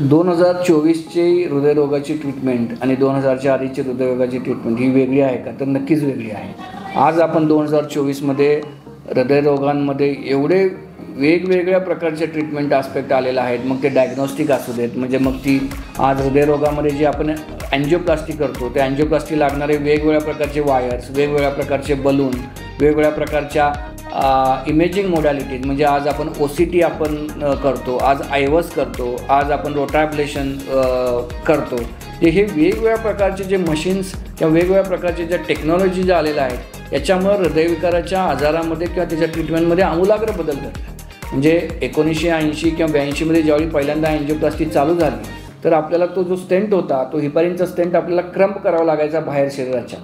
2024ची हृदयरोगाची treatment आणि 2000च्या आधीची हृदयरोगाची treatment ही वेगळी आहे का? तर नक्कीच वेगळी आहे। आज आपण 2024मध्ये हृदयरोगांमध्ये एवढे वेगवेगळ्या प्रकारचे ट्रीटमेंट आस्पेक्ट आलेले आहेत। मग ते डायग्नोस्टिक असू देत, म्हणजे मग ती आज हृदयरोगामध्ये जे आपण अँजिओप्लास्टी करतो, त्या अँजिओप्लास्टी लागणारे वेगवेगळ्या प्रकारचे वायर्स, वेगवेगळ्या प्रकारचे बलून, वेगवेगळ्या प्रकारच्या इमेजिंग मोडॅलिटीज, म्हणजे आज आपण OCT आपण करतो, आज आयवस करतो, आज आपण रोटाब्लेशन करतो। हे वेगवेगळ्या प्रकारचे जे मशीन्स किंवा वेगवेगळ्या प्रकारचे ज्या टेक्नॉलॉजी ज्या आलेल्या आहेत, याच्यामुळे हृदयविकाराच्या आजारामध्ये किंवा त्याच्या ट्रीटमेंटमध्ये आमूलाग्र बदल घडले। म्हणजे 1980 किंवा 82मध्ये ज्यावेळी पहिल्यांदा अँजिओप्लास्टी चालू झाली, तर आपल्याला तो जो स्टेंट होता, तो हिपारिनचा स्टेंट आपल्याला क्रम्प करावा लागायचा बाहेर शरीराच्या।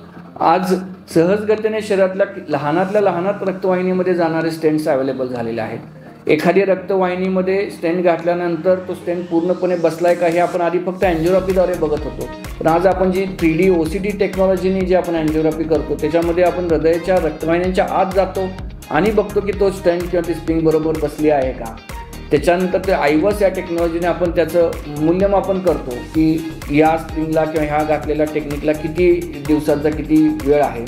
आज सहजगतीने शरीरातल्या लहानातल्या लहानात रक्तवाहिनीमध्ये जाणारे स्टेंट्स अवेलेबल झालेले आहेत। एखादी रक्तवाहिनीमध्ये स्टेंट घातल्यानंतर तो स्टेंट पूर्णपणे बसलाय का हे आपण आधी फक्त अँजिओग्राफीद्वारे बघत होतो, पण आज आपण जी 3D OCT टेक्नॉलॉजीने जी आपण अँजिओग्राफी करतो, त्याच्यामध्ये आपण हृदयाच्या रक्तवाहिन्यांच्या आत जातो आणि बघतो की तो स्टेंट किंवा ती स्प्रिंग बरोबर बसली आहे का। त्याच्यानंतर ते आयवस या टेक्नॉलॉजीने आपण त्याचं मूल्यमापन करतो की या स्प्रिंगला किंवा ह्या घातलेल्या टेक्निकला किती दिवसाचा किती वेळ आहे।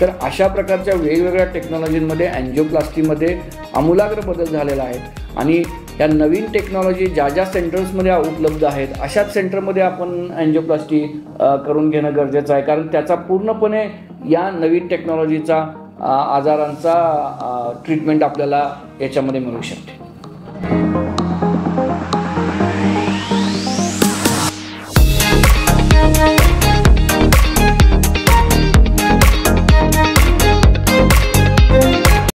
तर अशा प्रकारच्या वेगवेगळ्या टेक्नॉलॉजींमध्ये अँजिओप्लास्टीमध्ये आमूलाग्र बदल झालेला आहे आणि या नवीन टेक्नॉलॉजी ज्या ज्या सेंटर्समध्ये उपलब्ध आहेत, अशाच सेंटरमध्ये आपण अँजिओप्लास्टी करून घेणं गरजेचं आहे, कारण त्याचा पूर्णपणे या नवीन टेक्नॉलॉजीचा आजारांचा ट्रीटमेंट आपल्याला याच्यामध्ये मिळू शकते।